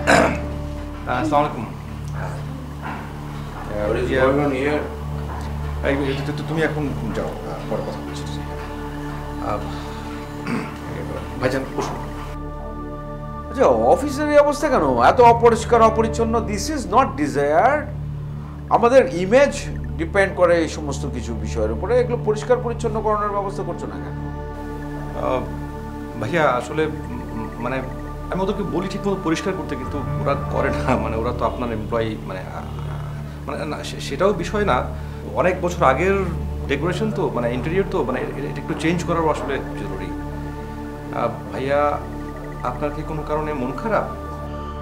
আসসালামু আলাইকুম। তুমি এখন যাও, পরে কথা বলছি। ভাইজান বসুন। আচ্ছা, অফিসের এই অবস্থা কেন? এত অপরিষ্কার অপরিচ্ছন্ন। This is not desired. আমাদের ইমেজ ডিপেন্ড করে এই সমস্ত কিছু বিষয়ের উপরে। এগুলো পরিষ্কার পরিচ্ছন্ন করানোর ব্যবস্থা করছো না কেন? ভাইয়া আসলে মানে আমি ওদেরকে বলি ঠিক মতো পরিষ্কার করতে, কিন্তু ওরা করে না। মানে ওরা তো আপনার এমপ্লয়ি, মানে মানে না, সেটাও বিষয় না। অনেক বছর আগের ডেকোরেশন তো, মানে ইন্টেরিয়র তো, মানে এটা একটু চেঞ্জ করারও আসলে জরুরি। ভাইয়া, আপনার কি কোনো কারণে মন খারাপ?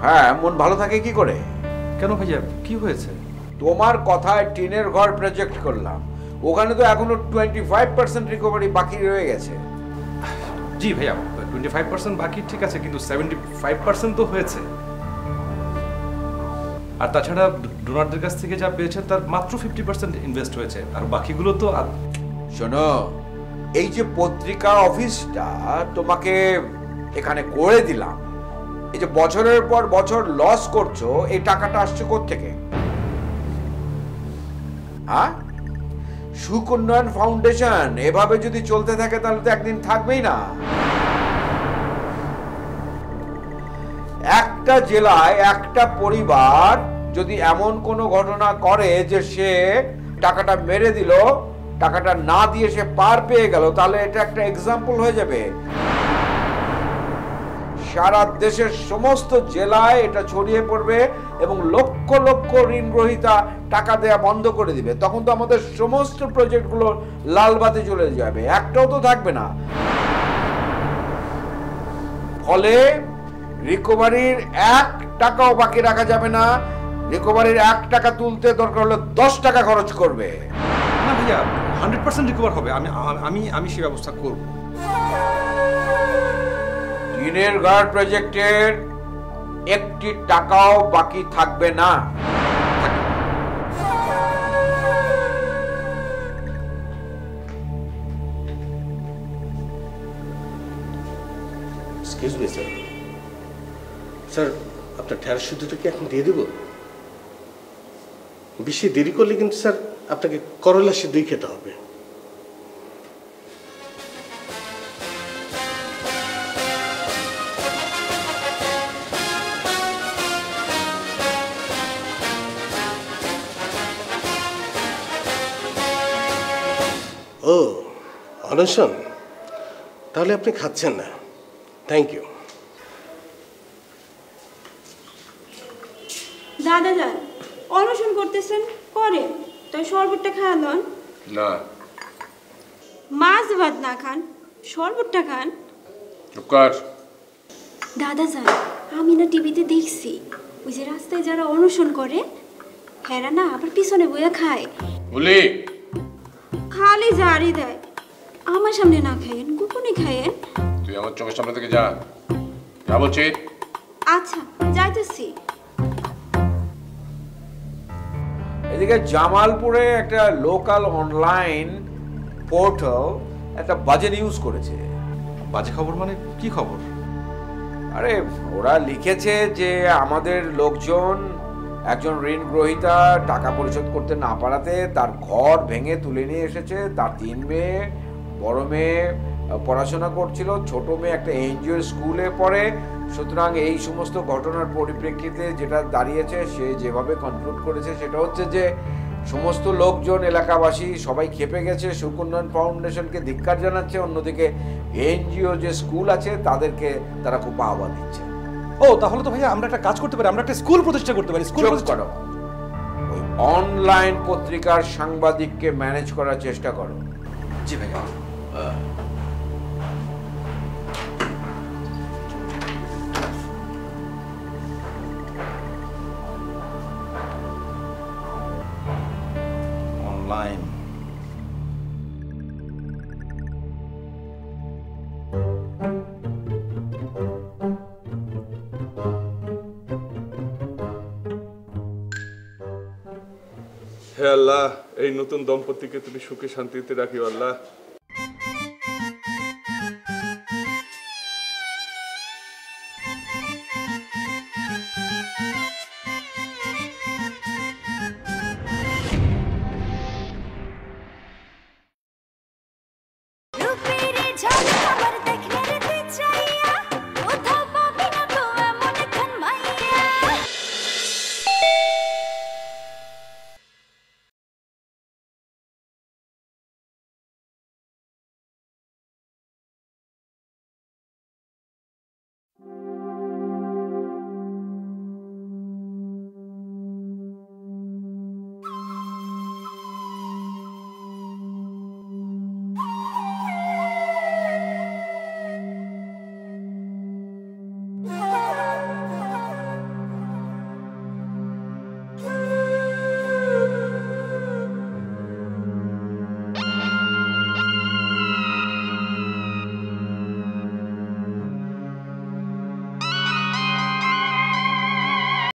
হ্যাঁ, মন ভালো থাকে কি করে? কেন ভাইয়া, কি হয়েছে? তোমার কথায় টিনের ঘর প্রজেক্ট করলাম, ওখানে তো এখনো 25% রিকভারি বাকি রয়ে গেছে। জি ভাইয়া, 25% বাকি ঠিক আছে, কিন্তু 75% তো হয়েছে। আর তাছাড়া ডোনারদের কাছ থেকে যা পেয়েছে তার মাত্র 50% ইনভেস্ট হয়েছে, আর বাকিগুলো তো। শোনো, এই যে পত্রিকা অফিসটা তোমাকে এখানে করে দিলাম, এই যে বছরের পর বছর লস করছো, এই টাকাটা আসছে কোত্থেকে? হ্যাঁ, সুখ উন্নয়ন ফাউন্ডেশন এভাবে যদি চলতে থাকে তাহলে তো একদিন থাকবেই না। একটা জেলায় একটা পরিবার যদি এমন কোনো ঘটনা করে যে সে টাকাটা মেরে দিল, টাকাটা না দিয়ে সে পার পেয়ে গেল, তাহলে এটা একটা এক্সাম্পল হয়ে যাবে। সারা দেশের সমস্ত জেলায় এটা ছড়িয়ে পড়বে এবং লক্ষ লক্ষ ঋণ গ্রহীতা টাকা দেয়া বন্ধ করে দিবে। তখন তো আমাদের সমস্ত প্রজেক্টগুলো লাল বাতি চলে যাবে, একটাও তো থাকবে না। ফলে রিকভারির 1 টাকাও বাকি রাখা যাবে না। রিকভারির 1 টাকা তুলতে দরকার হলে 10 টাকা খরচ করবে। না ভাইয়া, 100% রিকভার হবে। আমি আমি আমি সেই ব্যবস্থা করব। টিনের ঘর প্রজেক্টের 1 টাকাও বাকি থাকবে না। এক্সকিউজ মি স্যার, স্যার আপনার ঢেঁড়স শুদ্ধটা কি এখন দিয়ে দেবো? বেশি দেরি করলে কিন্তু স্যার আপনাকে করলা সিদ্ধই খেতে হবে। ও অনশন, তাহলে আপনি খাচ্ছেন না। Thank you. দাদা যান অনশন করতেছেন করেন, তাই শরবতটা খাওয়া লন না। মাছ ভাত না খান, শরবতটা খান। চুপ কর। দাদা যান, আমি না টিভিতে দেখছি ওই যে রাস্তায় যারা অনশন করে হেরা না আবার পিছনে বইয়া খায়। বলি খালি জারি দেয়। আমার সামনে না খাইয়েন, গোপনে খাইয়েন। তুই আমার চোখের সামনে থেকে যা, যা বলছি। আচ্ছা যাইতেছি। এদিকে জামালপুরে একটা লোকাল অনলাইন পোর্টাল একটা বাজে নিউজ করেছে। বাজে খবর মানে কি খবর? আরে ওরা লিখেছে যে আমাদের লোকজন একজন ঋণ গ্রহীতা টাকা পরিশোধ করতে না পারাতে তার ঘর ভেঙে তুলে নিয়ে এসেছে। তার 3 মেয়ে, বড় মেয়ে পড়াশোনা করছিল, ছোট মেয়ে একটা এনজিও স্কুলে পড়ে। সুতরাং এই সমস্ত ঘটনার পরিপ্রেক্ষিতে যেটা দাঁড়িয়েছে, সে যেভাবে কনক্লুড করেছে সেটা হচ্ছে যে সমস্ত লোকজন, এলাকাবাসী সবাই ক্ষেপে গেছে, সুখ উন্নয়ন ফাউন্ডেশনকে ধিক্কার জানাচ্ছে। অন্যদিকে এনজিও যে স্কুল আছে তাদেরকে তারা খুব বাহবা দিচ্ছে। ও তাহলে তো ভাইয়া আমরা একটা কাজ করতে পারি, আমরা একটা স্কুল প্রতিষ্ঠা করতে পারি। স্কুল প্রতিষ্ঠা করো, ওই অনলাইন পত্রিকার সাংবাদিককে ম্যানেজ করার চেষ্টা করো। জি ভাইয়া। অনলাইন হে আল্লাহ, এই নতুন দম্পতিকে তুমি সুখে শান্তিতে রাখিও আল্লাহ। है